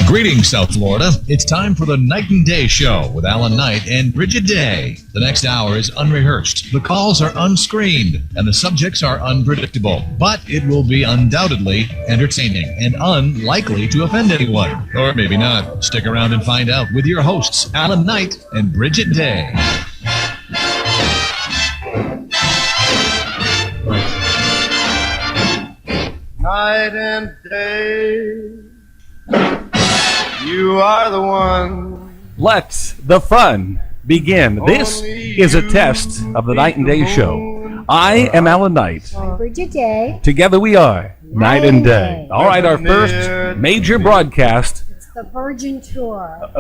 Greetings, South Florida. It's time for the Night and Day Show with Alan Knight and Bridget Day. The next hour is unrehearsed, the calls are unscreened, and the subjects are unpredictable. But it will be undoubtedly entertaining and unlikely to offend anyone. Or maybe not. Stick around and find out with your hosts, Alan Knight and Bridget Day. Night and day, you are the one. Let the fun begin. This is a test of the Night and Day Show. I am Alan Knight. I'm Bridget Day. Together we are Night and Day. All right, our first major broadcast. It's the Virgin Tour.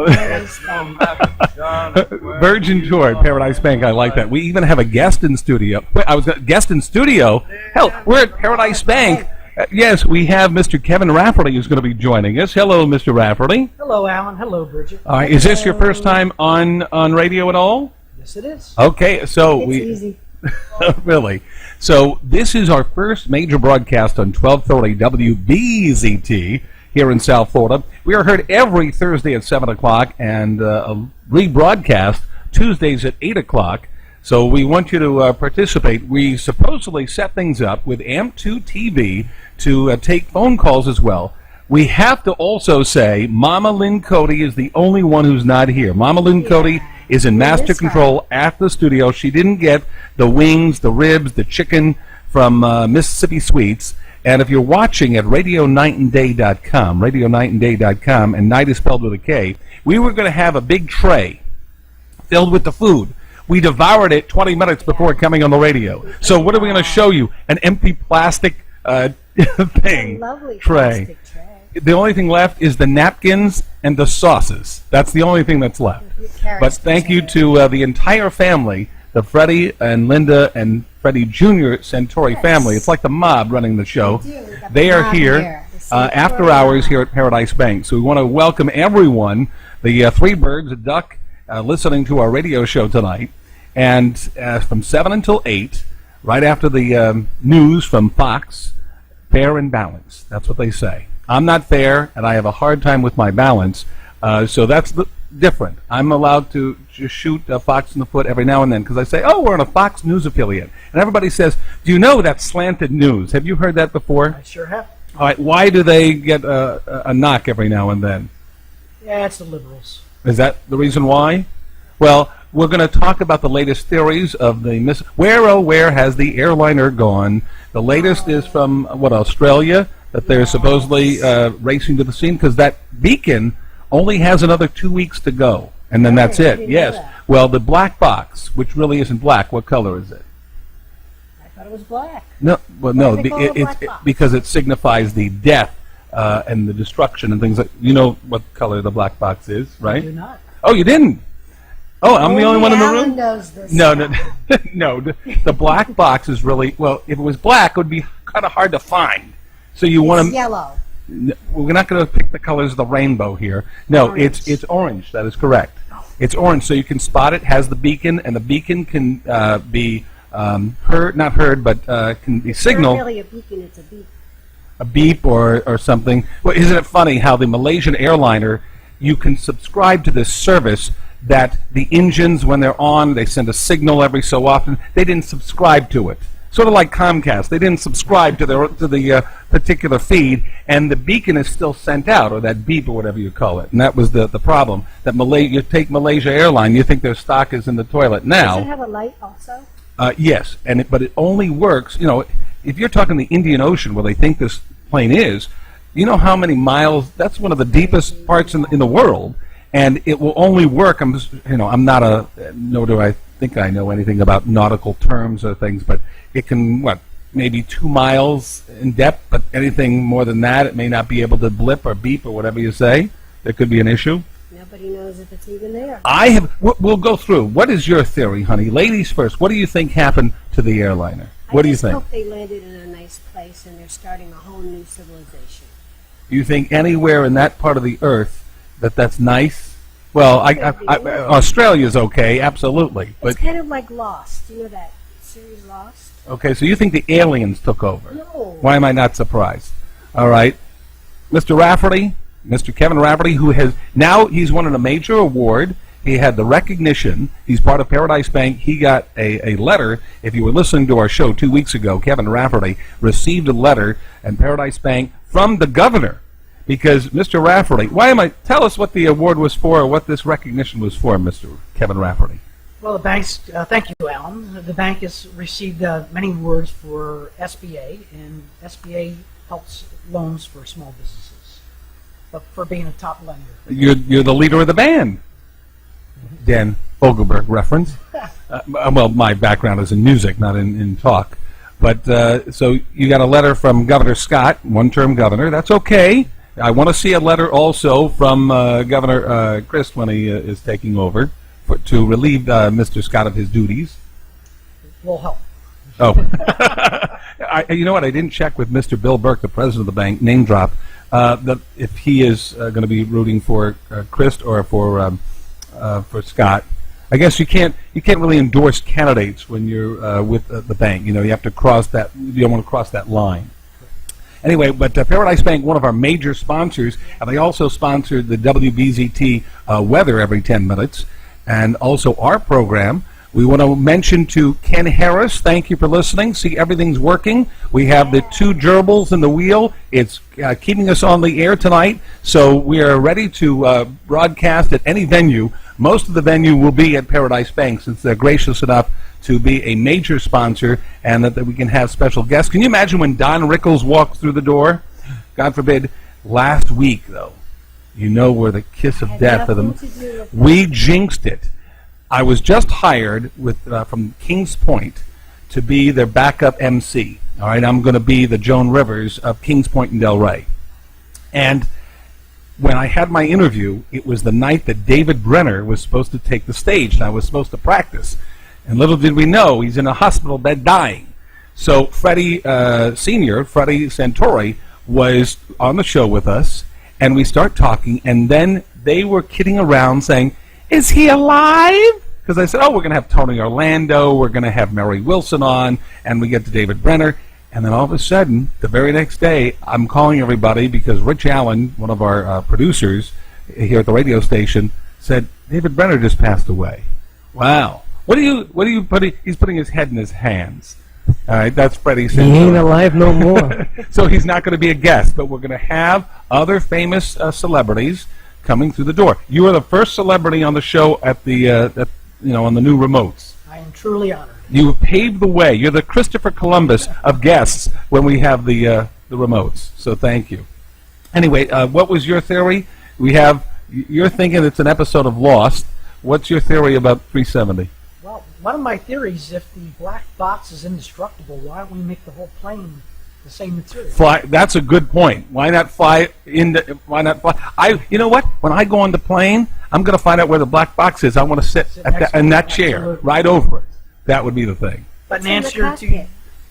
Virgin Tour at Paradise Bank. I like that. We even have a guest in studio. Wait, I was guest in studio. Hell, we're at Paradise Bank. Yes, we have Mr. Kevin Rafferty who's going to be joining us. Hello, Mr. Rafferty. Hello, Alan. Hello, Bridget. All right, is this your first time on radio at all? Yes, it is. Okay, so It's easy. Really. So this is our first major broadcast on 1230 WBZT here in South Florida. We are heard every Thursday at 7 o'clock and a rebroadcast Tuesdays at 8 o'clock. So we want you to participate. We supposedly set things up with AMP2 TV to take phone calls as well. We have to also say Mama Lynn Cody is the only one who's not here. Mama Lynn Cody is in master control at the studio. She didn't get the wings, the ribs, the chicken from Mississippi Sweets. And if you're watching at radionightandday.com, radionightandday.com, and night is spelled with a K, we were going to have a big tray filled with the food. We devoured it 20 minutes before coming on the radio. So what are we going to show you? An empty plastic thing. Lovely tray. plastic tray. The only thing left is the napkins and the sauces. That's the only thing that's left. But thank you to the entire family, the Freddie and Linda and Freddie Jr. Centauri family. It's like the mob running the show. They are here after hours here at Paradise Bank. So we want to welcome everyone, the three birds, a duck, listening to our radio show tonight. And from 7 until 8, right after the news from Fox, fair and balanced. That's what they say. I'm not fair, and I have a hard time with my balance. So that's different. I'm allowed to just shoot Fox in the foot every now and then because I say, oh, we're on a Fox News affiliate. And everybody says, do you know that's slanted news? Have you heard that before? I sure have. All right. Why do they get a knock every now and then? Yeah, it's the liberals. Is that the reason why? Well, we're going to talk about the latest theories of the where has the airliner gone? The latest is from, Australia, that they're supposedly racing to the scene because that beacon only has another 2 weeks to go, and then that's it. Yes. Well, the black box, which really isn't black, what color is it? I thought it was black. No, well, no, it's because it signifies the death and the destruction and things like. You know what color the black box is, right? I do not. Oh, you didn't? Oh, I'm the only one in the Alan room? knows this. No. No, the black box is really, well, if it was black, it would be kind of hard to find. So you want It's to... yellow. We're not going to pick the colors of the rainbow here. No, Orange. it's orange. That is correct. It's orange, so you can spot it. Has the beacon, and the beacon can be not heard, but can be signaled. It's not really a beacon, it's a beep. A beep or something. Well, isn't it funny how the Malaysian airliner, you can subscribe to this service that the engines, when they're on, they send a signal every so often. They didn't subscribe to it. Sort of like Comcast. They didn't subscribe to the particular feed, and the beacon is still sent out, or that beep, or whatever you call it. And that was the problem. That you take Malaysia Airline, you think their stock is in the toilet now. Does it have a light also? Yes, but it only works. If you're talking the Indian Ocean, where they think this plane is, you know how many miles? That's one of the deepest parts in the world. And it will only work. Nor do I think I know anything about nautical terms or things, but it can, maybe 2 miles in depth, but anything more than that, it may not be able to blip or beep or whatever you say. There could be an issue. Nobody knows if it's even there. We'll go through. What is your theory, honey? Ladies first. What do you think happened to the airliner? What do you think? I hope they landed in a nice place and they're starting a whole new civilization. Do you think anywhere in that part of the earth that's nice? Well, Australia's okay, absolutely. But it's kind of like Lost. You know that series Lost? Okay, so you think the aliens took over? No. Why am I not surprised? All right. Mr. Rafferty, Mr. Kevin Rafferty, who he's won a major award. He had the recognition. He's part of Paradise Bank. He got a letter. If you were listening to our show 2 weeks ago, Kevin Rafferty received a letter in Paradise Bank from the governor. Because Mr. Rafferty, tell us what the award was for, or what this recognition was for, Mr. Kevin Rafferty. Well, the bank's, thank you, Alan. The bank has received many awards for SBA, and SBA helps loans for small businesses, but for being a top lender. You're the leader of the band. Dan Fogelberg reference. Well, my background is in music, not in talk. But so you got a letter from Governor Scott, one-term governor. That's okay. I want to see a letter also from Governor Christ when he is taking over to relieve Mr. Scott of his duties. Will help. Oh. You know what? I didn't check with Mr. Bill Burke, the president of the bank, name drop, that if he is going to be rooting for Christ or for Scott. I guess you can't really endorse candidates when you're with the bank. You know, you have to cross that. You don't want to cross that line. Anyway, but Paradise Bank, one of our major sponsors, and they also sponsored the WBZT weather every 10 minutes, and also our program. We want to mention to Ken Harris, thank you for listening. See, everything's working. We have the two gerbils in the wheel. It's keeping us on the air tonight, so we are ready to broadcast at any venue. Most of the venue will be at Paradise Bank, since they're gracious enough to be a major sponsor, and that we can have special guests. Can you imagine when Don Rickles walked through the door? God forbid. Last week, though, you know, were the kiss of death of them. We jinxed it. I was just hired from Kings Point to be their backup MC. All right, I'm going to be the Joan Rivers of Kings Point and Delray. And when I had my interview, it was the night that David Brenner was supposed to take the stage, and I was supposed to practice. And little did we know, he's in a hospital bed dying. So Freddie Sr., Freddie Santori, was on the show with us, and we start talking, and then they were kidding around saying, "Is he alive?" Because I said, "Oh, we're going to have Tony Orlando, we're going to have Mary Wilson on," and we get to David Brenner. And then all of a sudden, the very next day, I'm calling everybody because Rich Allen, one of our producers here at the radio station, said, "David Brenner just passed away." Wow. What do you putting? He's putting his head in his hands. All right, that's Freddie saying. He ain't alive no more. So he's not going to be a guest, but we're going to have other famous celebrities coming through the door. You are the first celebrity on the show at the on the new remotes. I am truly honored. You have paved the way. You're the Christopher Columbus of guests when we have the remotes. So thank you. Anyway, what was your theory? You're thinking it's an episode of Lost. What's your theory about 370? Well, one of my theories, if the black box is indestructible, why don't we make the whole plane the same material? Fly. That's a good point. Why not fly Why not fly? You know what? When I go on the plane, I'm going to find out where the black box is. I want to sit in that chair, Absolutely. right over it. That would be the thing. But in It's in the answer to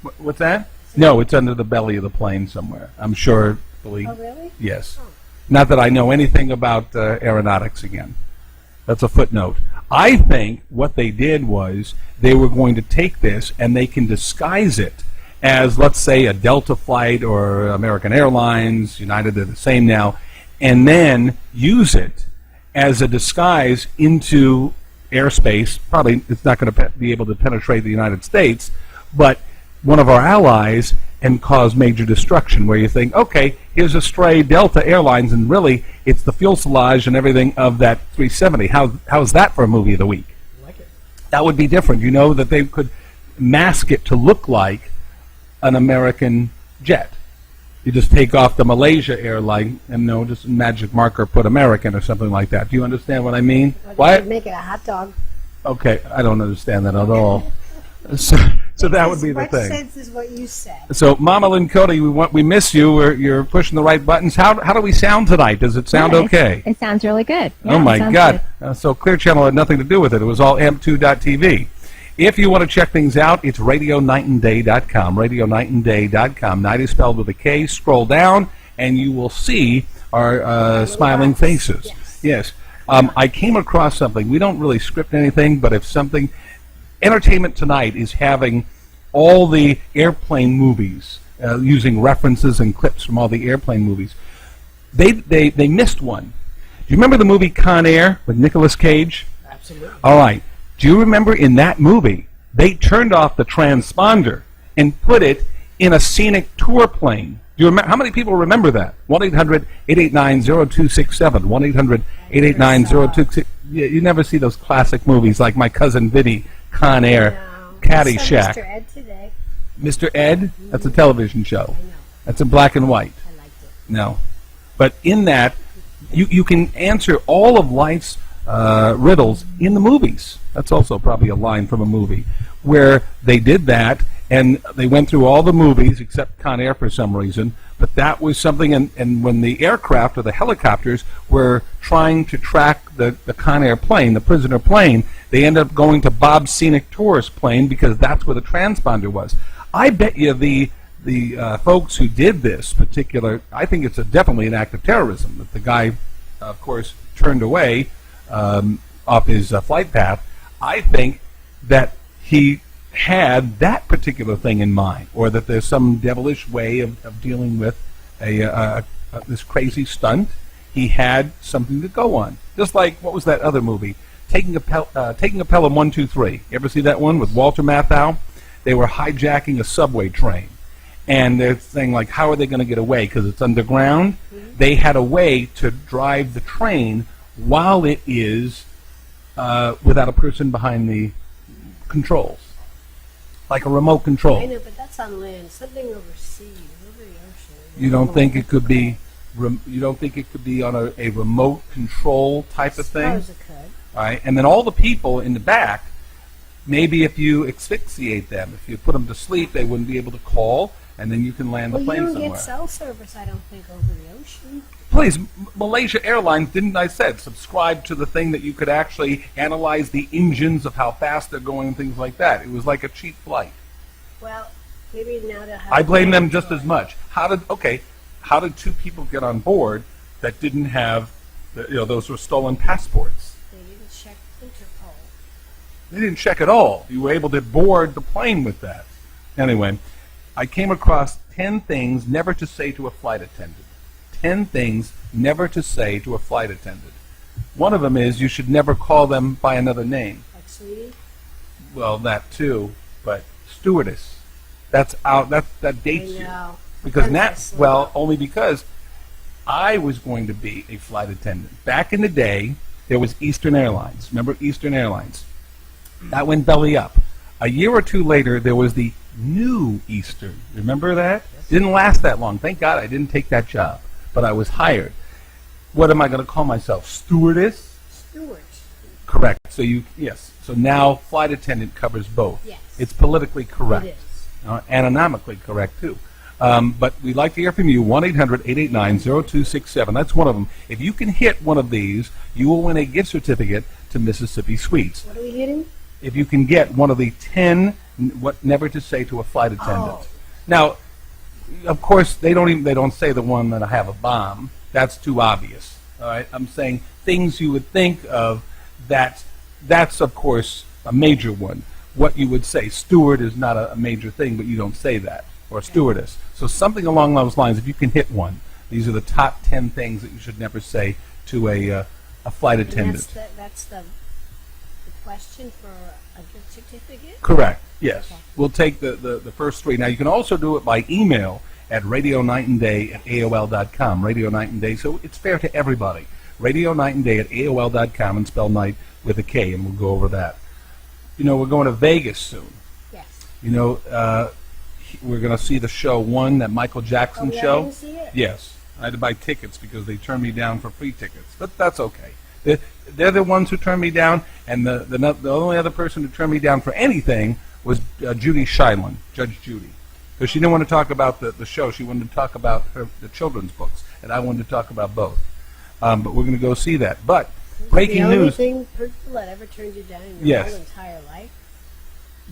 cockpit. What's that? No, it's under the belly of the plane somewhere. I'm sure. Oh, really? Yes. Not that I know anything about aeronautics again. That's a footnote. I think what they did was they were going to take this and they can disguise it as, let's say, a Delta flight or American Airlines, United, they're the same now, and then use it as a disguise into airspace. Probably it's not going to be able to penetrate the United States, but one of our allies, and cause major destruction, where you think, okay, here's a stray Delta Airlines, and really it's the fuselage and everything of that 370. How's that for a movie of the week? I like it. That would be different. You know, that they could mask it to look like an American jet. You just take off the Malaysia airline and just magic marker put American or something like that. Do you understand what I mean? Or Why? make it a hot dog. Okay, I don't understand that at all. So that would be the What thing. sense is what you said? So, Mama Lynn Cody, we miss you. You're pushing the right buttons. How do we sound tonight? Does it sound okay? It sounds really good. Oh my God! So Clear Channel had nothing to do with it. It was all amp2.tv. If you want to check things out, it's radionightandday.com. Radionightandday.com. Night is spelled with a K. Scroll down, and you will see our smiling faces. Yes. I came across something. We don't really script anything, but if something. Entertainment Tonight is having all the airplane movies, using references and clips from all the airplane movies. They missed one. Do you remember the movie Con Air with Nicolas Cage? Absolutely. All right. Do you remember in that movie, they turned off the transponder and put it in a scenic tour plane? Do you remember? How many people remember that? 1-800-889-0267. 1-800-889-0267. You never see those classic movies like My Cousin Vinny, Con Air, No. Caddyshack. I saw Mr. Ed today. Mr. Ed? That's a television show. I know. That's in black and white. I liked it. No. But in that, you can answer all of life's riddles in the movies. That's also probably a line from a movie where they did that, and they went through all the movies except Con Air for some reason. But that was something, and when the aircraft or the helicopters were trying to track the Con Air plane, the prisoner plane, they ended up going to Bob's Scenic Tours plane because that's where the transponder was. I bet you the folks who did this particular, I think it's definitely an act of terrorism. That the guy, of course, turned away off his flight path. I think that he had that particular thing in mind, or that there's some devilish way of dealing with this crazy stunt. He had something to go on. Just like, what was that other movie? Taking a Pelham 1, 2, 3. You ever see that one with Walter Matthau? They were hijacking a subway train. And they're saying, like, how are they going to get away? Because it's underground. Mm-hmm. They had a way to drive the train while it is without a person behind the controls. Like a remote control. I know, but that's on land. Something overseas, over the ocean. You don't think it could be? You don't think it could be on a remote control type of thing? I suppose it could. All right, and then all the people in the back, maybe if you asphyxiate them, if you put them to sleep, they wouldn't be able to call, and then you can land the plane You don't somewhere. get cell service, I don't think, over the ocean. Please, Malaysia Airlines, didn't I said, subscribe to the thing that you could actually analyze the engines of how fast they're going and things like that. It was like a cheap flight. Well, maybe now they'll have... I blame them Android. just as much. How did two people get on board that didn't have, those were stolen passports? They didn't check Interpol. They didn't check at all. You were able to board the plane with that. Anyway, I came across 10 things never to say to a flight attendant. 10 things never to say to a flight attendant. One of them is you should never call them by another name. Like sweetie? Well, that too, but stewardess. That's out. That dates I you. know. Because Princess now, well, only because I was going to be a flight attendant. Back in the day, there was Eastern Airlines. Remember Eastern Airlines? That went belly up. A year or two later, there was the New Eastern. Remember that? Yes. Didn't last that long. Thank God I didn't take that job. But I was hired. What am I going to call myself? Stewardess? Stewart. Correct. So yes. So now flight attendant covers both. Yes. It's politically correct. It is. Anatomically correct, too. But we'd like to hear from you, 1-800-889-0267. That's one of them. If you can hit one of these, you will win a gift certificate to Mississippi Sweets. What are we hitting? If you can get one of the 10 what never to say to a flight attendant. Oh. Now, of course, they don't say the one that I have a bomb. That's too obvious. All right, I'm saying things you would think of. That's of course a major one. What you would say, steward is not a major thing, but you don't say that, or stewardess. So something along those lines. If you can hit one, these are the top 10 things that you should never say to a flight And attendant. that's the question for a gift certificate? Correct. Yes. Okay. We'll take the first three. Now, you can also do it by email at radionightandday@aol.com. Radio Night and Day, so it's fair to everybody. radionightandday@aol.com, and spell night with a K, and we'll go over that. We're going to Vegas soon. Yes. We're going to see the show One, that Michael Jackson we show. didn't see it? Yes. I had to buy tickets because they turned me down for free tickets, but that's okay. They're the ones who turned me down, and the only other person who turned me down for anything was Judy Shineland, Judge Judy, because she didn't want to talk about the show. She wanted to talk about the children's books, and I wanted to talk about both. But we're going to go see that. But breaking news. The only thing people that ever turned you down in your Yes. whole entire life?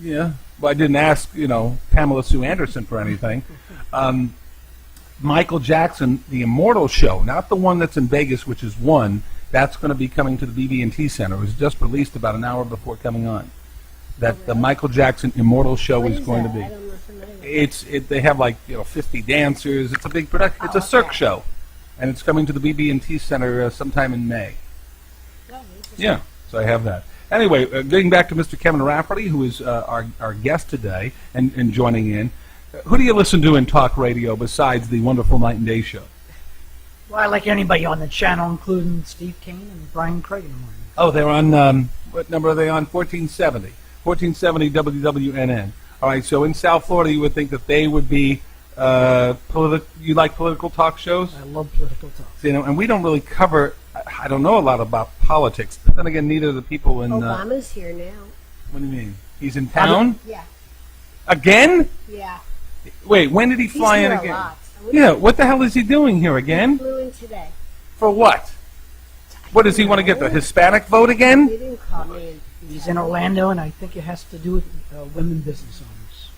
Yeah. Well, I didn't ask, Pamela Sue Anderson for anything. Michael Jackson, the Immortal show, not the one that's in Vegas, which is One. That's going to be coming to the BB&T Center. It was just released about an hour before coming on. That the Michael Jackson Immortal show What is is going that? to be. I don't know if I'm familiar with They have 50 dancers. It's a big production. It's a cirque show. and it's coming to the BB&T Center sometime in May. Oh, interesting. Yeah, so I have that. Anyway, getting back to Mr. Kevin Rafferty, who is our guest today and joining in. Who do you listen to in talk radio besides the wonderful Night and Day show? Well, I like anybody on the channel, including Steve Kane and Brian Craig in the morning. Oh, they're on, what number are they on? 1470. 1470 WWNN. All right, so in South Florida, you would think that they would be, you like political talk shows? I love political talk. You know, and we don't really cover, I don't know a lot about politics, but then again, neither do the people in... Obama's here now. What do you mean? He's in town? Yeah. Again? Yeah. Wait, when did he He's fly in here again? a lot. Yeah, what the hell is he doing here He again? flew in today. For what? What does he want to get, the Hispanic vote He again? didn't call me. He's in Orlando, and I think it has to do with women business owners.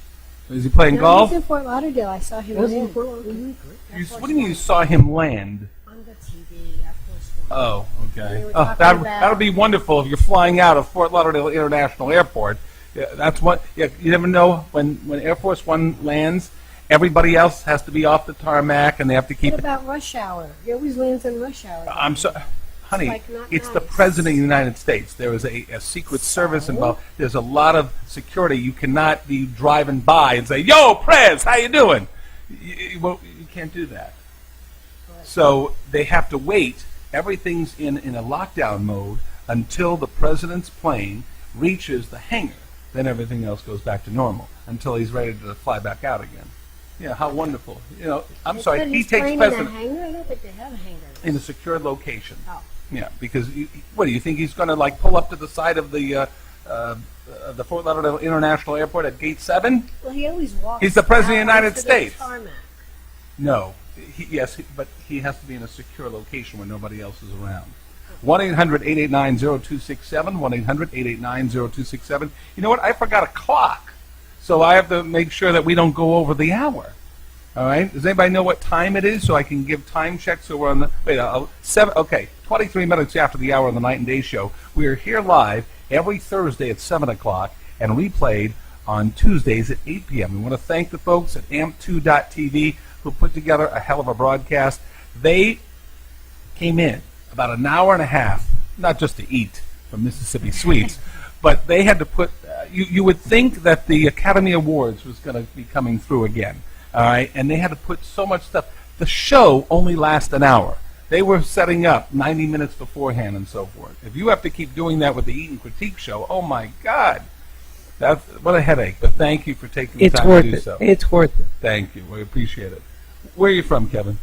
Is he playing No, golf? he's in Fort Lauderdale. I saw him Is he land. in Fort Lauderdale? Mhm. What do you mean you saw him land? On the TV, Air Force One. Oh, They okay. were Oh, talking that about- would be wonderful if you're flying out of Fort Lauderdale International Airport. Yeah, that's what. Yeah, you never know when Air Force One lands. Everybody else has to be off the tarmac, and they have to keep What it. about rush hour? He always lands in rush hour. I'm so, honey. like not It's the nice. President of the United States. There is a Secret Service involved. There's a lot of security. You cannot be driving by and say, "Yo, Prez, how you doing?" Well, you can't do that. So they have to wait. Everything's in a lockdown mode until the president's plane reaches the hangar. Then everything else goes back to normal until he's ready to fly back out again. Yeah, how wonderful. You know, I'm sorry, But he he's takes playing in a precedent hangar? I don't think they have a hangar. in a secured location. Oh. Yeah, because what do you think he's going to like pull up to the side of the Fort Lauderdale International Airport at Gate 7? Well, he always walks. He's the President of the out United onto the States. tarmac. No. Yes, but he has to be in a secure location where nobody else is around. 1-800-889-0267, 1-800-889-0267. You know what? I forgot a clock, so I have to make sure that we don't go over the hour. All right? Does anybody know what time it is so I can give time checks? So we're on the... Wait, 23 minutes after the hour of the Night and Day show. We are here live every Thursday at 7 o'clock and replayed on Tuesdays at 8 p.m. We want to thank the folks at amp2.tv who put together a hell of a broadcast. They came in about an hour and a half, not just to eat from Mississippi Sweets, but they had to put, you would think that the Academy Awards was going to be coming through again, all right, and they had to put so much stuff. The show only lasts an hour. They were setting up 90 minutes beforehand and so forth. If you have to keep doing that with the Eat and Critique show, oh my God, that's, what a headache, but thank you for taking the time to do so. It's worth it. Thank you, we appreciate it. Where are you from, Kevin?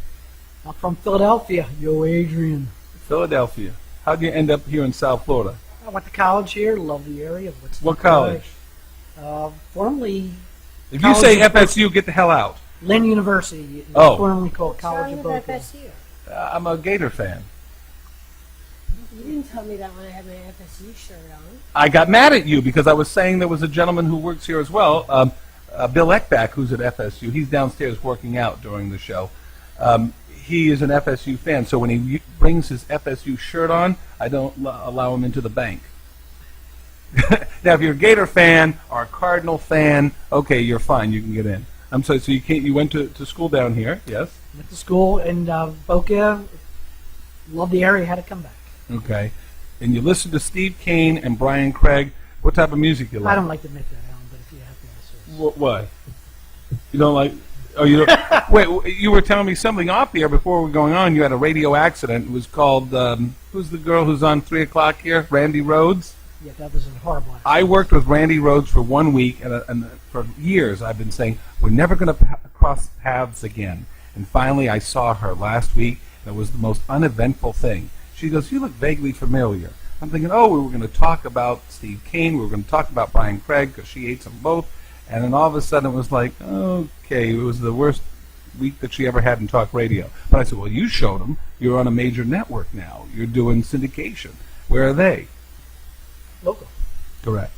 I'm from Philadelphia. Yo, Adrian. Philadelphia. How'd you end up here in South Florida? I went to college here. Love the area. What college? Formerly If you say FSU, get the hell out. Lynn University. It was Oh. formerly called What's College wrong of with Boca. FSU? I'm a Gator fan. You didn't tell me that when I had my FSU shirt on. I got mad at you because I was saying there was a gentleman who works here as well, Bill Eckbach, who's at FSU. He's downstairs working out during the show. He is an FSU fan, so when he brings his FSU shirt on, I don't allow him into the bank. Now, if you're a Gator fan or a Cardinal fan, okay, you're fine. You can get in. I'm sorry, so you can't. You went to school down here, yes? Went to school in Boca. Love the area. Had to come back. Okay. And you listen to Steve Kane and Brian Craig. What type of music you like? I don't like to admit that, Alan, but if you have to answer. What? You don't like? Oh, you don't. Wait, you were telling me something off the air before we were going on. You had a radio accident. It was called. Who's the girl who's on 3 o'clock here? Randy Rhodes. Yeah, that was a horrible accident. I worked with Randy Rhodes for 1 week, and for years I've been saying we're never going to cross paths again. And finally, I saw her last week, and it was the most uneventful thing. She goes, "You look vaguely familiar." I'm thinking, oh, we were going to talk about Steve Kane, we were going to talk about Brian Craig because she hates them both, and then all of a sudden it was like, okay, it was the worst week that she ever had in talk radio. But I said, well, you showed them. You're on a major network now. You're doing syndication. Where are they? Local. Correct.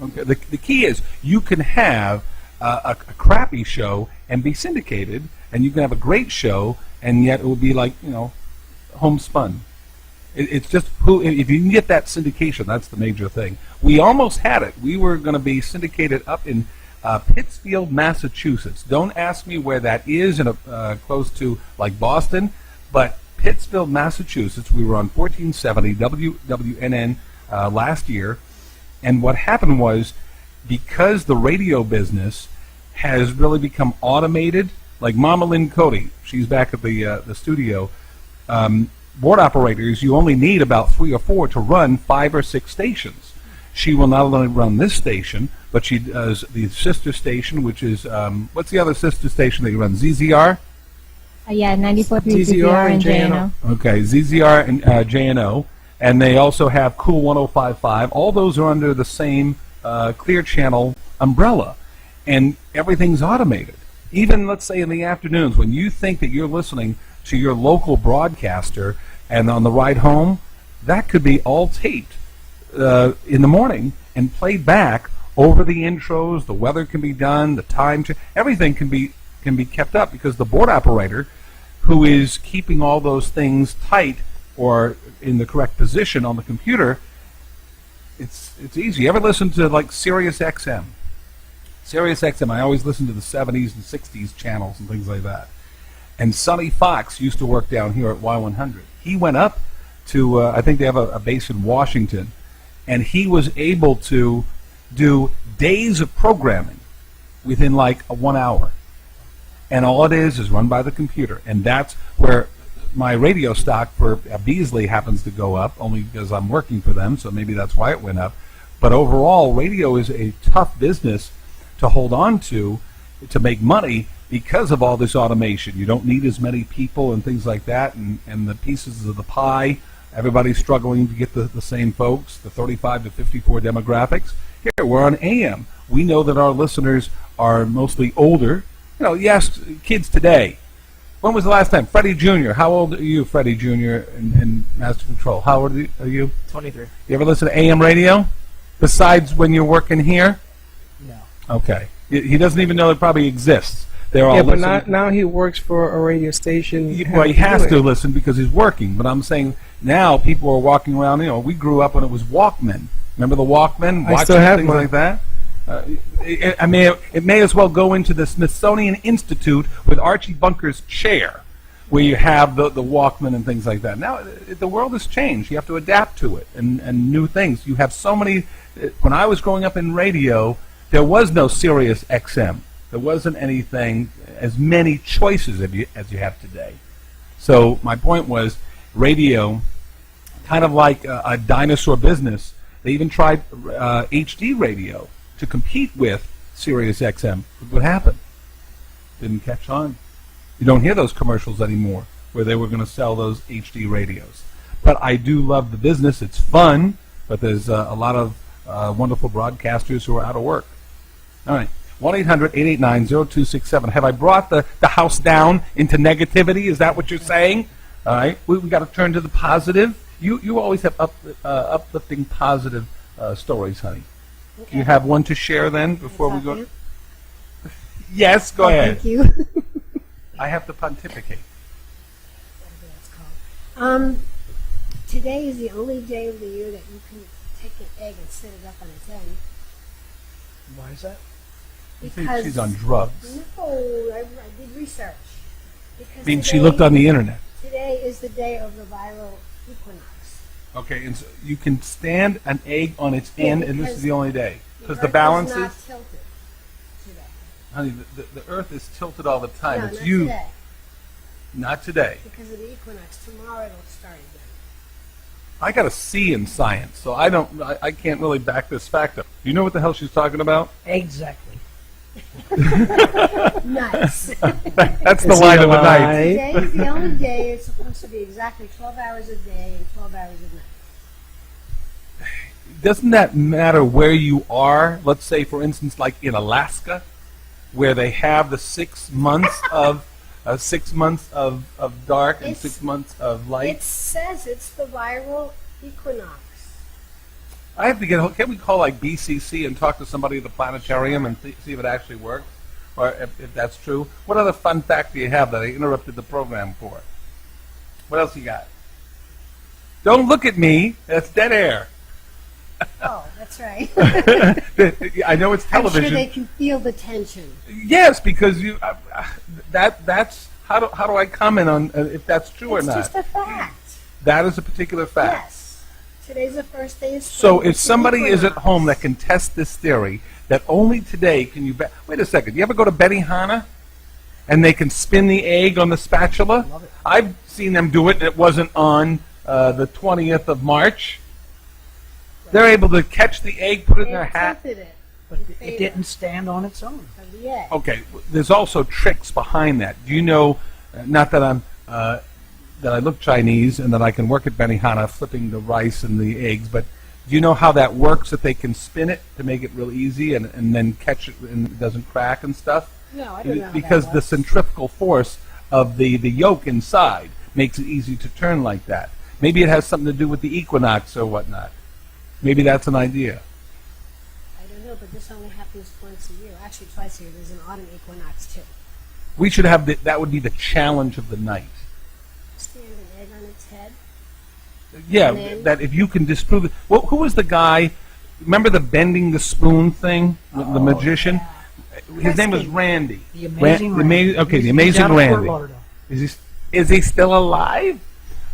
Okay. The key is you can have a crappy show and be syndicated, and you can have a great show, and yet it will be like, homespun. It's just if you can get that syndication, that's the major thing. We almost had it. We were going to be syndicated up in Pittsfield, Massachusetts. Don't ask me where that is, close to like Boston, But Pittsfield, Massachusetts, we were on 1470 WWNN last year, and what happened was, because the radio business has really become automated, like Mama Lynn Cody, she's back at the studio, board operators, you only need about 3 or 4 to run 5 or 6 stations. She will not only run this station, but she does the sister station, which is, what's the other sister station that you run, ZZR? Yeah, 94.3 ZZR and JNO. Okay, ZZR and JNO. And they also have Cool 105.5. All those are under the same Clear Channel umbrella. And everything's automated. Even, let's say, in the afternoons, when you think that you're listening to your local broadcaster and on the ride home, that could be all taped in the morning and played back over the intros. The weather can be done, the time, everything can be kept up, because the board operator, who is keeping all those things tight or in the correct position on the computer, it's easy. You ever listen to like Sirius XM? Sirius XM, I always listen to the 70s and 60s channels and things like that. And Sonny Fox used to work down here at Y100. He went up to, I think they have a base in Washington, and he was able to do days of programming within like 1 hour. And all it is run by the computer. And that's where my radio stock for Beasley happens to go up, only because I'm working for them, so maybe that's why it went up. But overall, radio is a tough business to hold on to make money, because of all this automation. You don't need as many people and things like that, and the pieces of the pie. Everybody's struggling to get the same folks, the 35 to 54 demographics. Here, we're on AM. We know that our listeners are mostly older. You know, yes, kids today. When was the last time? Freddie Jr. How old are you, Freddie Jr. in Master Control? How old are you? 23. You ever listen to AM radio? Besides when you're working here? No. Okay. He doesn't even know it probably exists. They're all but listening. now he works for a radio station. Well, he has to listen because he's working. But I'm saying now people are walking around. You know, we grew up when it was Walkman. Remember the Walkman? I still have things mine. like that. It may as well go into the Smithsonian Institute with Archie Bunker's chair, where you have the Walkman and things like that. Now the world has changed. You have to adapt to it and new things. You have so many. When I was growing up in radio, there was no Sirius XM. There wasn't anything, as many choices as you have today. So my point was, radio, kind of like a dinosaur business, they even tried HD radio to compete with Sirius XM. What happened? Didn't catch on. You don't hear those commercials anymore where they were going to sell those HD radios. But I do love the business. It's fun, but there's a lot of wonderful broadcasters who are out of work. All right. 1-800-889-0267. Have I brought the house down into negativity? Is that what you're saying? All right. We got to turn to the positive. You always have uplifting, positive stories, honey. Okay. Do you have one to share then before we go? You? Yes, go ahead. Thank you. I have to pontificate. Whatever that's called. Today is the only day of the year that you can take an egg and sit it up on its end. Why is that? I think she's on drugs. No, I did research. Because I mean, she today- looked on the internet. Today is the day of the viral equinox. Okay, and so you can stand an egg on its Yeah, end, and this is the only day. Because the Earth balance is not is, tilted today. honey, the Earth is tilted all the time. No, It's not you, today. not today. Because of the equinox. Tomorrow it'll start again. I got a C in science, so I can't really back this fact up. Do you know what the hell she's talking about? Exactly. Nice. That's the Is he line of the night. alive? Today is the only day it's supposed to be exactly 12 hours a day and 12 hours at night. Doesn't that matter where you are? Let's say, for instance, like in Alaska, where they have the 6 months of 6 months of dark and It's- 6 months of light. It says it's the viral equinox. I have to can we call like BCC and talk to somebody at the planetarium and see if it actually works, or if that's true? What other fun fact do you have that I interrupted the program for? What else you got? Don't look at me. That's dead air. Oh, that's right. I know it's I'm television. sure they can feel the tension. Yes, because you that's How do I comment on if that's true It's or not? just a fact. That is a particular fact. Yes. Today's the first day of So spring. if somebody is at home that can test this theory, that only today can you... Wait a second. You ever go to Benihana? And they can spin the egg on the spatula? Love it. I've seen them do it, and it wasn't on the 20th of March. They're able to catch the egg, put it in their hat. Attempted it. But in it favor didn't stand on its own. of the egg. Okay, there's also tricks behind that. Do you know, not that I'm... that I look Chinese and that I can work at Benihana flipping the rice and the eggs, but do you know how that works, that they can spin it to make it real easy and then catch it and it doesn't crack and stuff? No, I don't know how Because that the works. centrifugal force of the yolk inside makes it easy to turn like that. Maybe it has something to do with the equinox or whatnot. Maybe that's an idea. I don't know, but this only happens once a year. Actually, twice a year. There's an autumn equinox, too. We should have that would be the challenge of the night. Stand an egg on its head. Yeah, And then- that if you can disprove it. Well, who was the guy? Remember the bending the spoon thing? The magician? His name was Pesky. Randy. The amazing Randy. Okay, the He's amazing out of Fort Randy. Lauderdale. Is he still alive?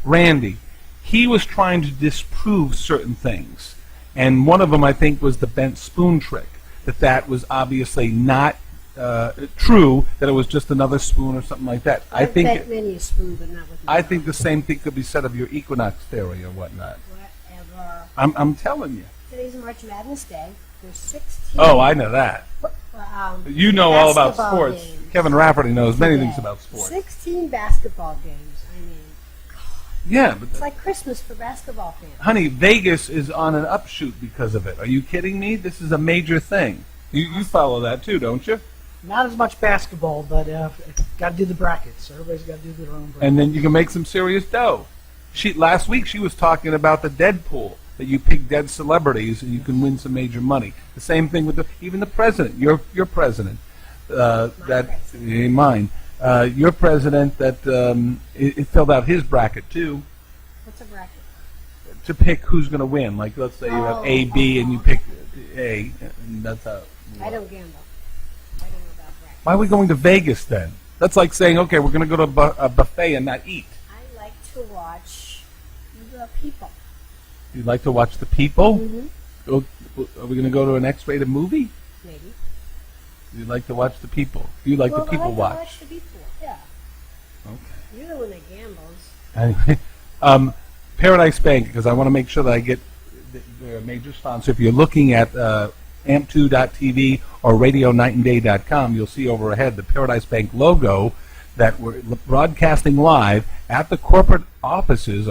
Randy. He was trying to disprove certain things. And one of them, I think, was the bent spoon trick. That was obviously not true, that it was just another spoon or something like that. I've bent many a spoon, but not with I mine. think the same thing could be said of your equinox theory or whatnot. Whatever. I'm telling you. Today's March Madness Day. There's 16. Oh, I know that. You know all about basketball sports. games Kevin Rafferty knows many today. things about sports. 16 basketball games. I mean, Yeah, but it's like Christmas for basketball fans. honey, Vegas is on an upshoot because of it. Are you kidding me? This is a major thing. You follow that too, don't you? Not as much basketball, but got to do the brackets. Everybody's got to do their own brackets. And then you can make some serious dough. Last week she was talking about the dead pool, that you pick dead celebrities and you can win some major money. The same thing with even the president. Your president. Mine. Your president that it filled out his bracket too What's a bracket? to pick who's going to win. Like let's say you have A, B, and you pick A, and that's how. I don't gamble. I don't know about brackets. Why are we going to Vegas then? That's like saying, okay, we're going to go to a buffet and not eat. I like to watch the people. You'd like to watch the people? Mm-hmm. Oh, are we going to go to an X-rated movie? Maybe. You'd like to watch the people. You like Well, the people I like to watch. watch the people. Yeah. Okay. You're the one that gambles. Anyway, Paradise Bank, because I want to make sure that I get their major sponsor. If you're looking at amp2.tv or radionightandday.com, you'll see overhead the Paradise Bank logo that we're broadcasting live at the corporate offices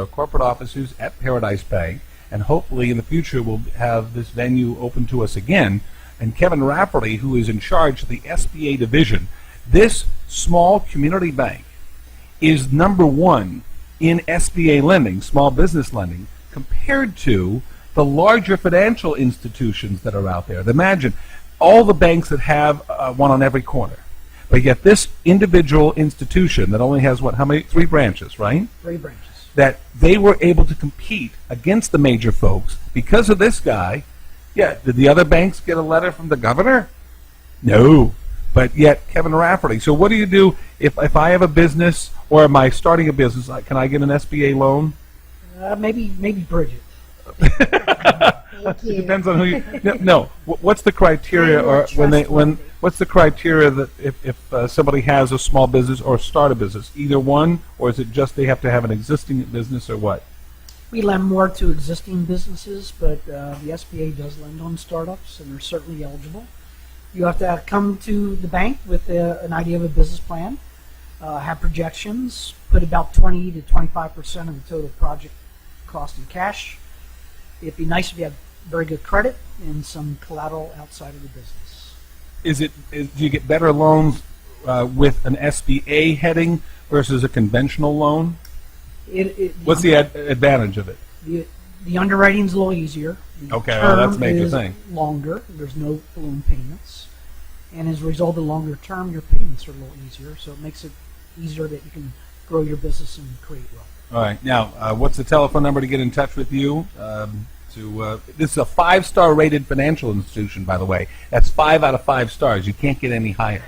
at Paradise Bank, and hopefully in the future we'll have this venue open to us again. And Kevin Rafferty, who is in charge of the SBA division, this small community bank is #1 in SBA lending, small business lending, compared to the larger financial institutions that are out there. Imagine all the banks that have one on every corner. But yet this individual institution that only has, how many? 3 branches, right? 3 branches. That they were able to compete against the major folks because of this guy. Yeah, did the other banks get a letter from the governor? No. But yet, Kevin Rafferty. So what do you do if I have a business or am I starting a business? Can I get an SBA loan? Maybe Bridget. Thank you. It depends on who you. No. What's the criteria, I'm or not when trustworthy. what's the criteria that if somebody has a small business or start a business, either one, or is it just they have to have an existing business, or what? We lend more to existing businesses, but the SBA does lend on startups, and they're certainly eligible. You have to come to the bank with an idea of a business plan, have projections, put about 20 to 25% of the total project cost in cash. It'd be nice if you have very good credit and some collateral outside of the business. Do you get better loans with an SBA heading versus a conventional loan? What's the advantage of it? The underwriting's a little easier. The Okay, well, that's a term major is thing. Longer. There's no balloon payments. And as a result of longer term, your payments are a little easier, so it makes it easier that you can grow your business and create wealth. All right. Now, what's the telephone number to get in touch with you? This is a 5-star rated financial institution, by the way. That's 5 out of 5 stars. You can't get any higher.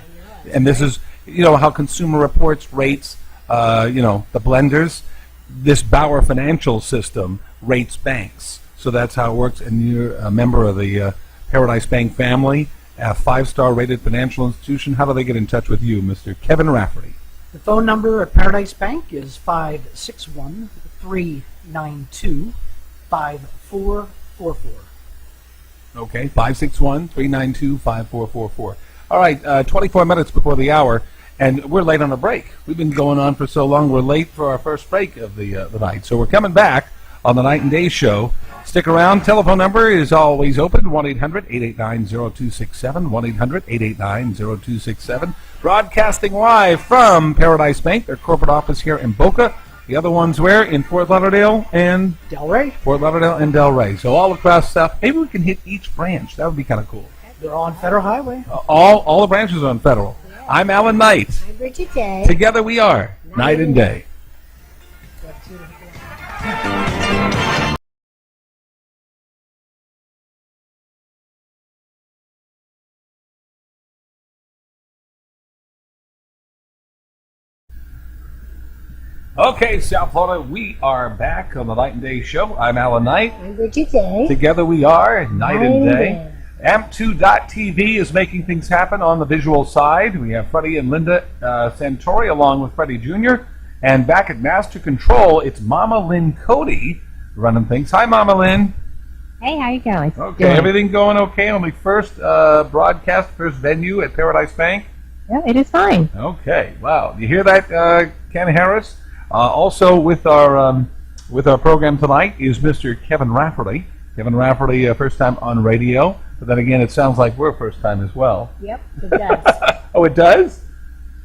And this is you know, how Consumer Reports rates, you know, the blenders. This Bauer financial system rates banks. So that's how it works. And you're a member of the Paradise Bank family, a 5-star rated financial institution. How do they get in touch with you, Mr. Kevin Rafferty? The phone number at Paradise Bank is 561-392-5444. Okay, 561-392-5444. All right, 24 minutes before the hour, and we're late on a break. We've been going on for so long, we're late for our first break of the night. So we're coming back on the Night and Day Show. Stick around. Telephone number is always open, 1-800-889-0267, 1-800-889-0267. Broadcasting live from Paradise Bank, their corporate office here in Boca. The other ones where? In Fort Lauderdale and Delray. Fort Lauderdale and Delray. So all across South. Maybe we can hit each branch. That would be kind of cool. They're on Federal Highway. All the branches are on Federal. I'm Alan Knight. I'm Bridget Day. Together we are Night and Day. Okay, South Florida, we are back on the Night and Day Show. I'm Alan Knight. I'm Bridget Day. Together we are Night and Day. AMP2.TV is making things happen on the visual side. We have Freddie and Linda Santori along with Freddie Jr. And back at Master Control, it's Mama Lynn Cody running things. Hi, Mama Lynn. Hey, how you going? Okay, everything going okay on the first broadcast, first venue at Paradise Bank? Yeah, it is fine. Okay, wow. You hear that, Ken Harris? Also with our program tonight is Mr. Kevin Rafferty. Kevin Rafferty, first time on radio. But then again, it sounds like we're first time as well. Yep, it does. Oh, it does?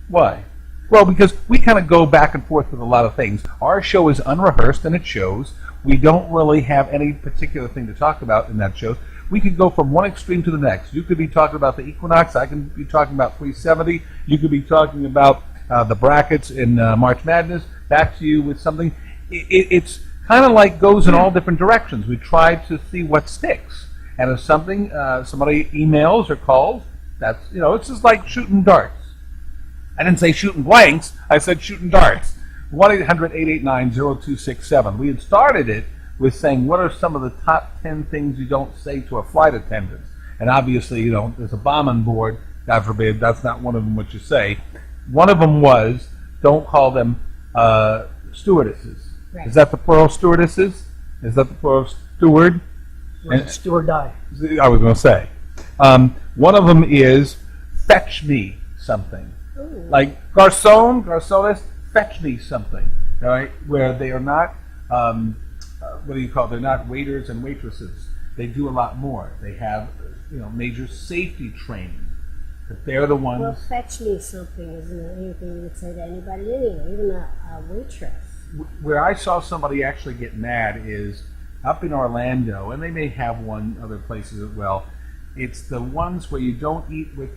Why? Well, because we kind of go back and forth with a lot of things. Our show is unrehearsed, and it shows. We don't really have any particular thing to talk about in that show. We could go from one extreme to the next. You could be talking about the equinox. I can be talking about 370. You could be talking about the brackets in March Madness. Back to you with something. It's kind of like goes in all different directions. We try to see what sticks. And if something, somebody emails or calls, that's, you know, it's just like shooting darts. I didn't say shooting blanks, I said shooting darts. 1-800-889-0267. We had started it with saying, what are some of the top 10 things you don't say to a flight attendant? And obviously, you know, there's a bomb on board, God forbid, that's not one of them what you say. One of them was, don't call them stewardesses. Right. Is that the plural stewardesses? Is that the plural steward? Steward die. I was going to say. One of them is fetch me something. Ooh. Like garçones, fetch me something. All right, where they are not, what do you call it? They're not waiters and waitresses. They do a lot more. They have, you know, major safety training. But they're the ones. Well, fetch me something isn't anything you would say to anybody anyway, even a waitress. Where I saw somebody actually get mad is up in Orlando, and they may have one other places as well. It's the ones where you don't eat with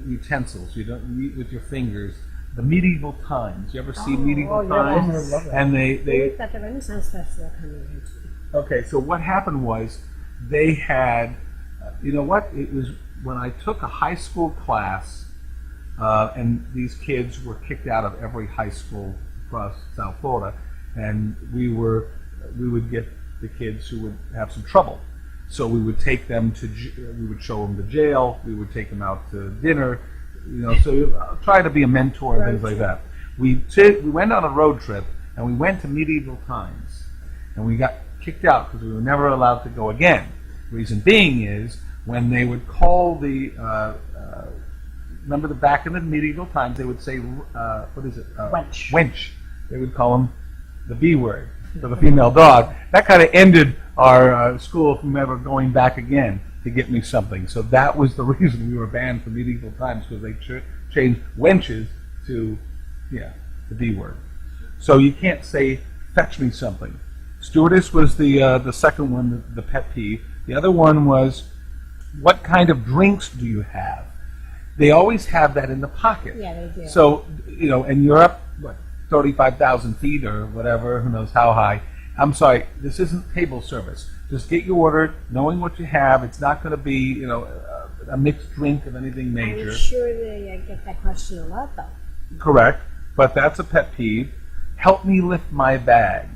utensils. You don't eat with your fingers. The medieval times. You ever see medieval times? I love that. And We've got the Renaissance Festival coming here too. Okay, so what happened was they had, you know what? It was when I took a high school class, and these kids were kicked out of every high school across South Florida, and we would get the kids who would have some trouble. So we would take them we would show them to jail, we would take them out to dinner, you know, so try to be a mentor and things like that. We went on a road trip, and we went to medieval times, and we got kicked out because we were never allowed to go again. Reason being is, when they would call the, remember back in the medieval times, they would say, what is it? Wench. Wench. They would call them the B word for the female dog. That kind of ended our school from ever going back again to get me something. So that was the reason we were banned from medieval times, because they changed wenches to, the B word. So you can't say, fetch me something. Stewardess was the second one, the pet peeve. The other one was, what kind of drinks do you have? They always have that in the pocket. Yeah, they do. So, you know, and you're up, 35,000 feet or whatever, who knows how high. I'm sorry, this isn't table service. Just get your order, knowing what you have. It's not going to be, a mixed drink of anything major. I'm sure that I get that question a lot, though. Correct, but that's a pet peeve. Help me lift my bag.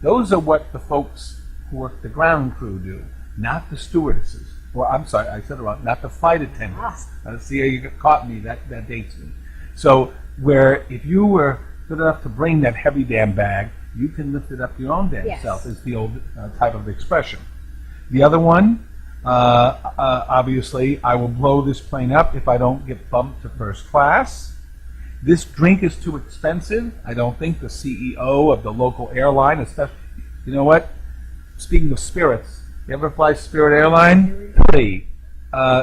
Those are what the folks who work the ground crew do, not the stewardesses. Well, I'm sorry, I said it wrong. Not the flight attendants. See how you caught me? That dates me. So, where if you were good enough to bring that heavy damn bag, you can lift it up your own damn Yes. self, is the old type of expression. The other one, obviously, I will blow this plane up if I don't get bumped to first class. This drink is too expensive. I don't think the CEO of the local airline, especially, you know what? Speaking of spirits, you ever fly Spirit Airline? Hey,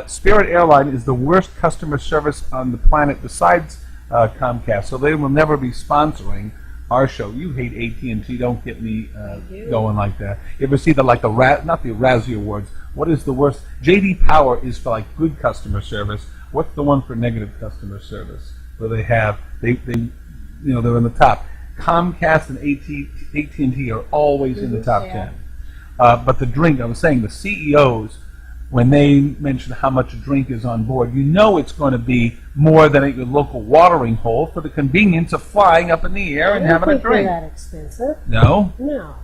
Spirit Airline is the worst customer service on the planet besides Comcast, so they will never be sponsoring our show. You hate AT&T, don't get me going like that. You ever see not the Razzie Awards, what is the worst? JD Power is for like good customer service. What's the one for negative customer service? Where they you know, they're in the top. Comcast and AT&T are always in the top 10. But the drink, I was saying, the CEOs, when they mention how much a drink is on board, you know it's going to be more than at your local watering hole for the convenience of flying up in the air and having a drink. They're that expensive. No? No.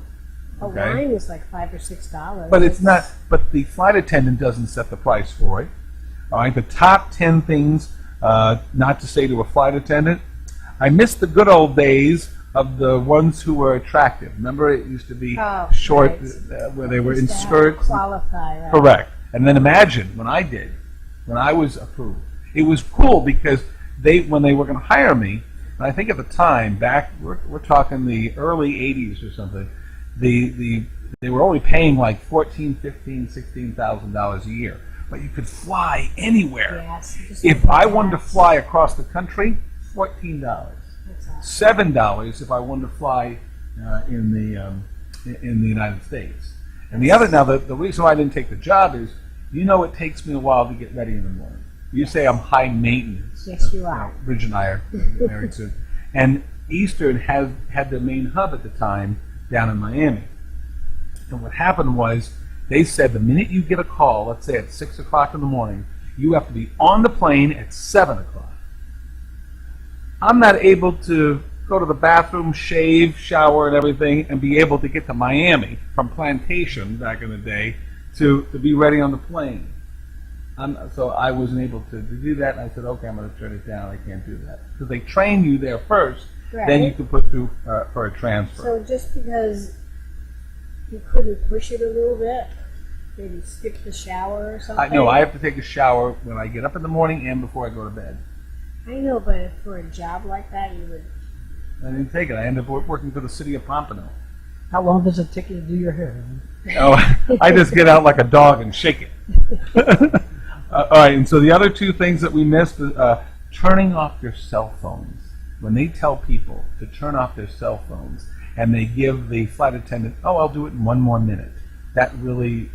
A Okay. wine is like $5 or $6. But it's not. But the flight attendant doesn't set the price for it. All right. The top 10 things not to say to a flight attendant. I miss the good old days of the ones who were attractive. Remember, it used to be short, right. where they were in Used to skirts. Qualify, right? Correct. And then imagine when I was approved. It was cool because when they were going to hire me, and I think at the time back, we're talking the early '80s or something. They were only paying like $14,000, $15,000, $16,000 a year, but you could fly anywhere. Yes, If I wanted to fly across the country, $14. $7 if I wanted to fly in the United States. And the reason why I didn't take the job is, it takes me a while to get ready in the morning. You say I'm high maintenance. Yes, you are. Bridge and I are married soon. And Eastern had their main hub at the time down in Miami. And what happened was, they said the minute you get a call, let's say at 6 o'clock in the morning, you have to be on the plane at 7 o'clock. I'm not able to go to the bathroom, shave, shower, and everything, and be able to get to Miami from Plantation back in the day to be ready on the plane. So I wasn't able to do that, and I said, okay, I'm going to turn it down. I can't do that. Because they train you there first, Right. then you can put through for a transfer. So just because you couldn't push it a little bit, maybe skip the shower or something? I have to take a shower when I get up in the morning and before I go to bed. I know, but for a job like that, you would... I didn't take it. I ended up working for the city of Pompano. How long does it take you to do your hair? Oh, I just get out like a dog and shake it. All right, and so the other two things that we missed, turning off your cell phones. When they tell people to turn off their cell phones, and they give the flight attendant, I'll do it in 1 more minute. That really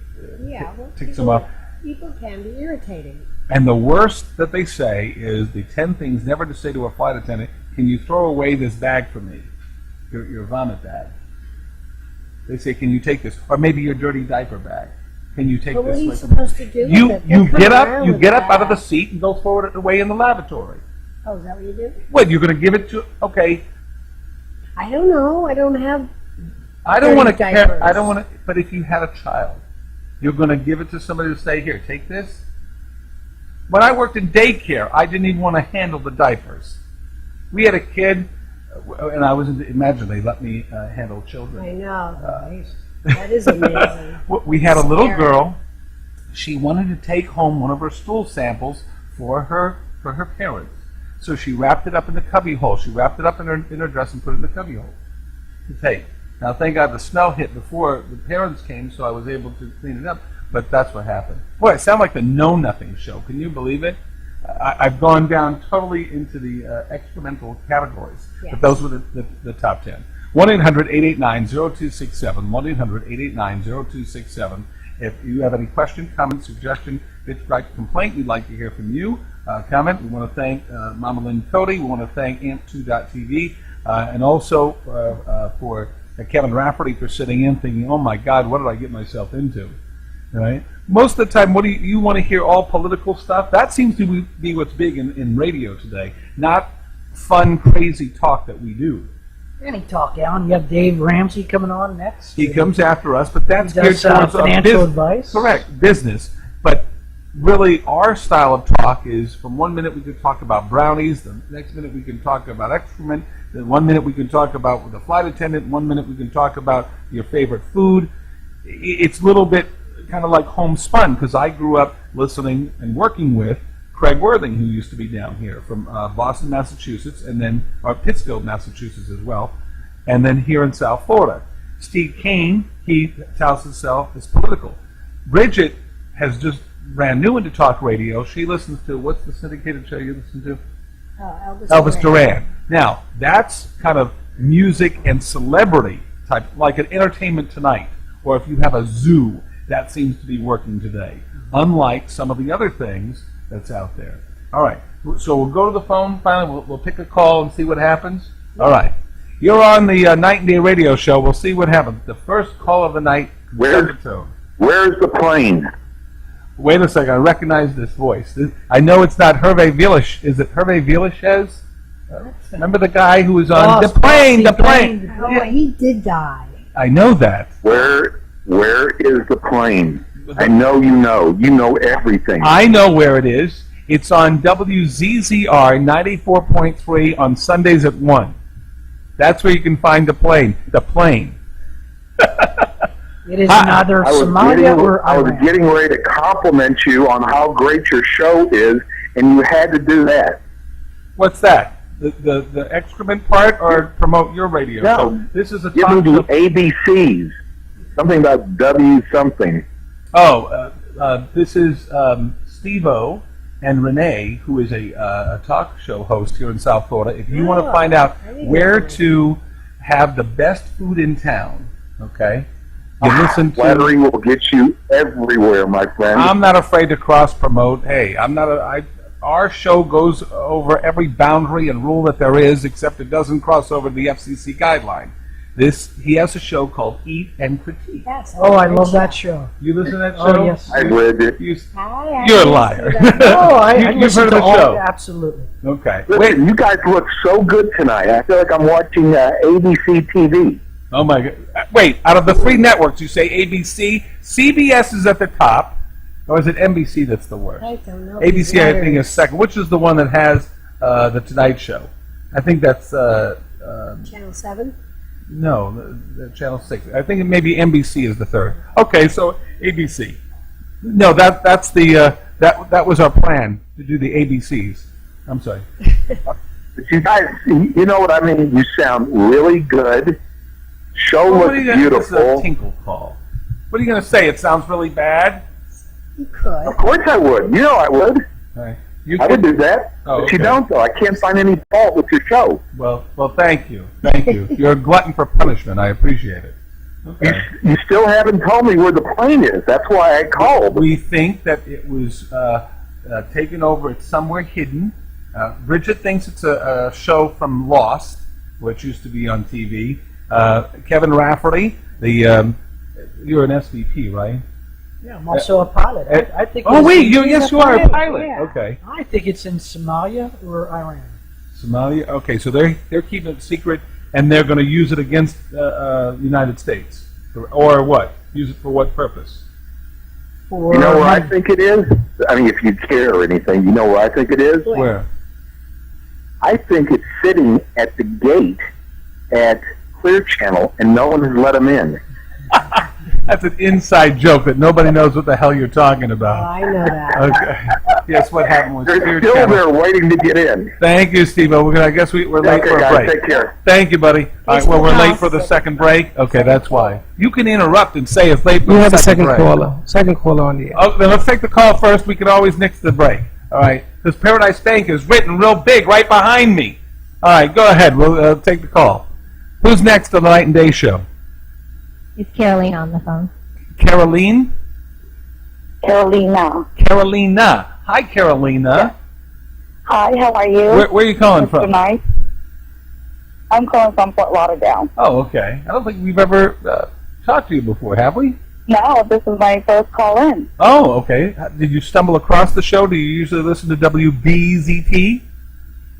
ticks them off. People can be irritating. And the worst that they say is the 10 things never to say to a flight attendant, can you throw away this bag for me? Your vomit bag. They say, can you take this? Or maybe your dirty diaper bag. Can you take But what this? are you with supposed to do you with it? you They'll come get up around you with get up out of the that. seat and go throw it away in the lavatory. Oh, is that what you do? What, you're going to give it to? Okay, I don't know. I don't have... I don't want to Dirty care. diapers. I don't want to. But if you had a child, you're going to give it to somebody to say, here, take this. When I worked in daycare, I didn't even want to handle the diapers. We had a kid, and I was imagine they let me handle children. I know. That is amazing. We had a little Scary. girl. She wanted to take home one of her stool samples for her parents. So she wrapped it up in the cubby hole. She wrapped it up in her dress and put it in the cubby hole to take. Now, thank God the snow hit before the parents came, so I was able to clean it up. But that's what happened. Boy, I sound like the Know Nothing show. Can you believe it? I've gone down totally into the excremental categories. Yes. But those were the top 10. 1-800-889-0267. 1-800-889-0267. If you have any question, comment, suggestion, bitch, gripe, complaint, we'd like to hear from you. Comment. We want to thank Mama Lynn Cody. We want to thank Ant2.tv. And also for Kevin Rafferty for sitting in thinking, oh my God, what did I get myself into? Right. Most of the time, what do you want to hear? All political stuff? That seems to be what's big in radio today. Not fun, crazy talk that we do. Any talk, Alan. You have Dave Ramsey coming on next. He comes after us, but that's He geared does, towards financial advice. Correct, business. But really, our style of talk is from 1 minute we can talk about brownies, the next minute we can talk about excrement, then 1 minute we can talk about the flight attendant, 1 minute we can talk about your favorite food. It's a little bit kind of like homespun, because I grew up listening and working with Craig Worthing, who used to be down here from Boston, Massachusetts, and then Pittsfield, Massachusetts as well, and then here in South Florida. Steve Kane, he touts himself as political. Bridget has just ran new into talk radio. She listens to, what's the syndicated show you listen to? Elvis Duran. Now, that's kind of music and celebrity type, like an Entertainment Tonight, or if you have a zoo, that seems to be working today, unlike some of the other things that's out there. All right, so we'll go to the phone finally. We'll pick a call and see what happens. All right, you're on the Night and Day radio show. We'll see what happens. The first call of the night. Where's the plane? Wait a second, I recognize this voice. I know it's not Hervé Village. Is it Hervé Villachez? Remember the guy who was on the plane? Oh, he did die. I know that. Where is the plane? I know you know. You know everything. I know where it is. It's on WZZR 94.3 on Sundays at 1. That's where you can find the plane. The plane. It is neither Somalia or I was Iran. getting ready to compliment you on how great your show is, and you had to do that. What's that? The excrement part, or promote your radio? No. So this is a Give me the ABCs. Something about W something. Oh, this is Steve-O and Renee, who is a talk show host here in South Florida. If you want to find out where to have the best food in town, okay, you listen to... Flattery will get you everywhere, my friend. I'm not afraid to cross-promote. Hey, our show goes over every boundary and rule that there is, except it doesn't cross over the FCC guideline. He has a show called Eat and Critique. Yes, I love that show. You listen to that show? Oh, yes. I read it. You're a liar. I You've listen heard to of the all, show? absolutely. Okay. Listen, you guys look so good tonight. I feel like I'm watching ABC TV. Oh my God! Wait, out of the three networks, you say ABC, CBS is at the top, or is it NBC that's the worst? I don't know. ABC, I think, is second. Which is the one that has the Tonight Show? I think that's Channel 7? no, the Channel 6. I think maybe NBC is the third. Okay, so ABC. No, that's the that was our plan to do the ABCs. I'm sorry. But you guys, you know what I mean? You sound really good. Show Well, looks This is beautiful. a tinkle call. What are you going to say? It sounds really bad? You could. Of course I would. You know I would. All right. I would do that. Oh, But you okay. don't, though. I can't find any fault with your show. Well, thank you. Thank you. You're a glutton for punishment. I appreciate it. Okay. You still haven't told me where the plane is. That's why I called. We think that it was taken over. It's somewhere hidden. Bridget thinks it's a show from Lost, which used to be on TV. Kevin Rafferty, you're an SVP, right? Yeah, I'm also a pilot. I think. Oh it's wait, in- yes, you are a pilot. Yeah. Okay. I think it's in Somalia or Iran. Somalia. Okay, so they're keeping it secret, and they're going to use it against the United States, or what? Use it for what purpose? For You know where I think it is? I mean, if you care or anything, you know where I think it is? Where? I think it's sitting at the gate at Clear Channel, and no one has let him in. That's an inside joke that nobody knows what the hell you're talking Oh, about. I know that. Okay. Yes, what happened was They're Clear still Channel. there waiting to get in. Thank you, Steve. I guess we're late Okay, for a guys, break. take care. Thank you, buddy. All right, well, we're the late house. for the second break. Okay, that's why. You can interrupt and say it's late for We the have a second break. caller. Second caller on the air. Oh, then let's take the call first. We can always nix the break. All right, because Paradise Bank is written real big right behind me. All right, go ahead. We'll take the call. Who's next on the Night and Day Show? It's Caroline on the phone. Caroline? Carolina. Carolina. Hi, Carolina. Hi, how are you? Where are you calling Mr. from? Nice. I'm calling from Fort Lauderdale. Oh, okay. I don't think we've ever talked to you before, have we? No, this is my first call in. Oh, okay. Did you stumble across the show? Do you usually listen to WBZT?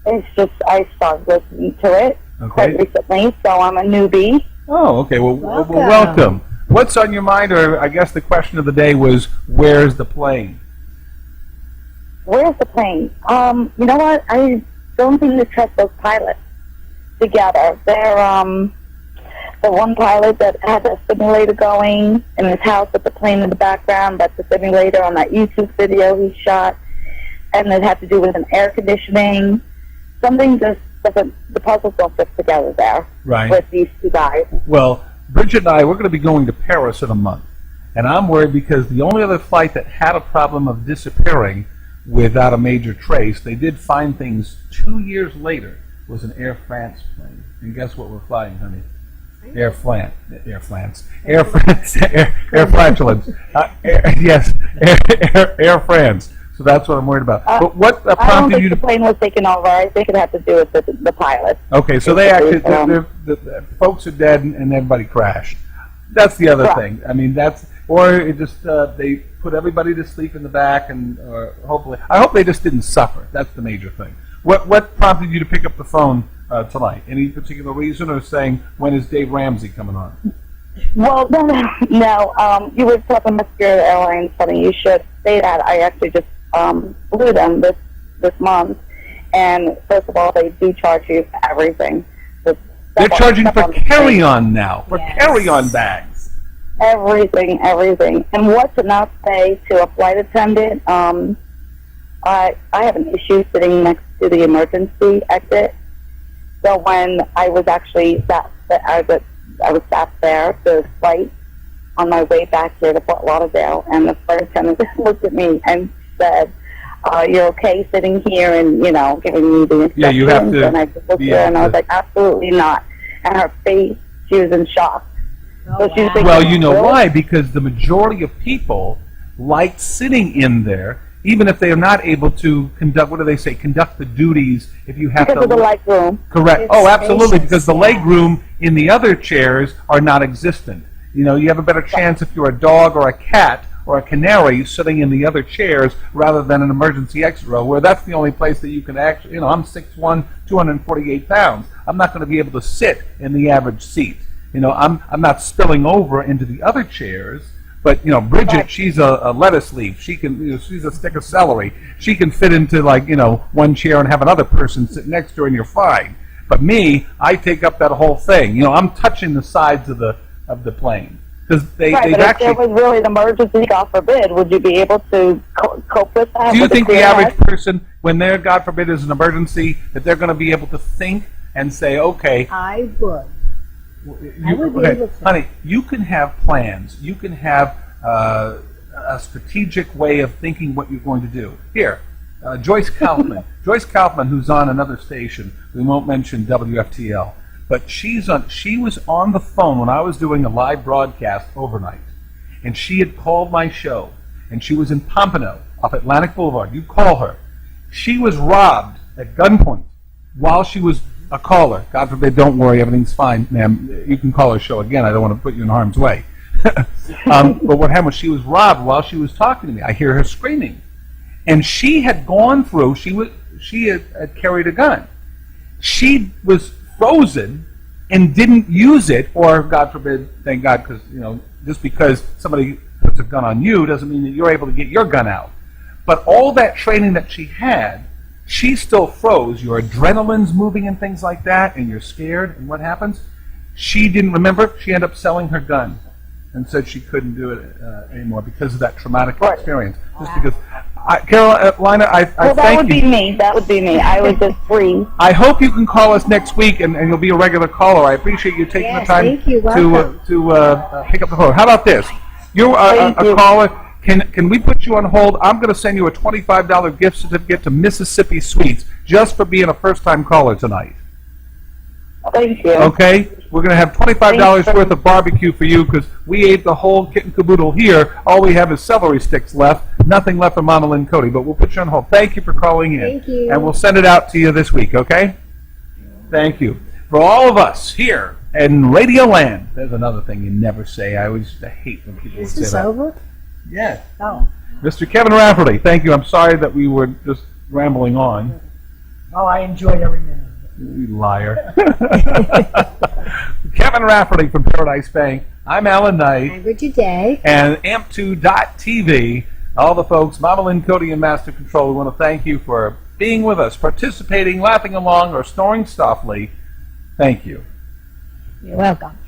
It's just I started listening to it quite recently, so I'm a newbie. Oh, okay. Well, welcome. What's on your mind? Or I guess the question of the day was, where's the plane? Where's the plane? You know what? I don't think to trust those pilots together. They're the one pilot that had a simulator going in his house with the plane in the background. That's the simulator on that YouTube video he shot, and it had to do with an air conditioning. Something just doesn't. The puzzles don't fit together there. Right. With these two guys. Well, Bridget and I, we're going to be going to Paris in a month, and I'm worried because the only other flight that had a problem of disappearing without a major trace, they did find things 2 years later, was an Air France plane. And guess what we're flying, honey? Air France. Air flatulence. Yes, Air France. So that's what I'm worried about. But what I don't prompted think you the to? plane was taken over. I think it had to do with the pilot. Okay, so they actually, the folks are dead and everybody crashed. That's the other thing. I mean, or it just they put everybody to sleep in the back, and hopefully, I hope they just didn't suffer. That's the major thing. What prompted you to pick up the phone tonight? Any particular reason, or saying, when is Dave Ramsey coming on? Well, no. You were talking about Spirit Airlines. Funny you should say that. I actually just flew them this month, and first of all, they do charge you for everything. They're charging for carry-on now, for carry-on bags. Everything. And what to not say to a flight attendant, I have an issue sitting next to the emergency exit. So when I was actually I was sat there the flight on my way back here to Fort Lauderdale, and the flight attendant looked at me and said, "You're okay sitting here and giving me the instructions?" Yeah, you have to. And I just looked at her and I was like, "Absolutely not." And her face, she was in shock. So she was thinking, Well, you know why? Because the majority of people like sitting in there, even if they are not able to conduct, what do they say, conduct the duties if you have because to... of the leg room. Correct. It's Absolutely, spacious, because the leg room in the other chairs are not existent. You have a better chance if you're a dog or a cat or a canary sitting in the other chairs rather than an emergency exit row, where that's the only place that you can actually, I'm 6'1", 248 pounds. I'm not going to be able to sit in the average seat. I'm not spilling over into the other chairs. But Bridget, she's a lettuce leaf. She can, she's a stick of celery. She can fit into one chair and have another person sit next to her, and you're fine. But me, I take up that whole thing. I'm touching the sides of the plane because they've but actually. If there was really an emergency, God forbid, would you be able to cope with that? Do you think the average person, when there, God forbid, is an emergency, that they're going to be able to think and say, okay? I would. I would be able to. Honey, you can have plans. You can have a strategic way of thinking what you're going to do. Here, Joyce Kaufman. Joyce Kaufman, who's on another station. We won't mention WFTL. But she was on the phone when I was doing a live broadcast overnight. And she had called my show. And she was in Pompano, off Atlantic Boulevard. You call her. She was robbed at gunpoint while she was a caller. God forbid, don't worry, everything's fine, ma'am. You can call her show again. I don't want to put you in harm's way. But what happened was she was robbed while she was talking to me. I hear her screaming. And she had gone through, she had carried a gun. She was frozen and didn't use it, or God forbid, thank God, because, just because somebody puts a gun on you doesn't mean that you're able to get your gun out. But all that training that she had, she still froze. Your adrenaline's moving and things like that, and you're scared, and what happens? She didn't remember. She ended up selling her gun and said she couldn't do it anymore because of that traumatic experience. Just because, Carolina, I thank you. That would be me. That would be me. I was just free. I hope you can call us next week, and you'll be a regular caller. I appreciate you taking the time thank you. to pick up the phone. How about this? You're a caller. Can we put you on hold? I'm going to send you a $25 gift certificate to Mississippi Sweets just for being a first-time caller tonight. Thank you. Okay? We're going to have $25 worth of barbecue for you because we ate the whole kit and caboodle here. All we have is celery sticks left. Nothing left for Mama Lynn Cody, but we'll put you on hold. Thank you for calling in. Thank you. And we'll send it out to you this week, okay? Thank you. For all of us here And Radioland. There's another thing you never say. I hate when people Is say this that. over? Yes. Oh. Mr. Kevin Rafferty, thank you. I'm sorry that we were just rambling on. Oh, I enjoyed every minute of it. You liar. Kevin Rafferty from Paradise Bank. I'm Alan Knight. I'm Richard Day. And amp2.tv. All the folks, Mama Lynn, Cody, and Master Control, we want to thank you for being with us, participating, laughing along, or snoring softly. Thank you. You're welcome.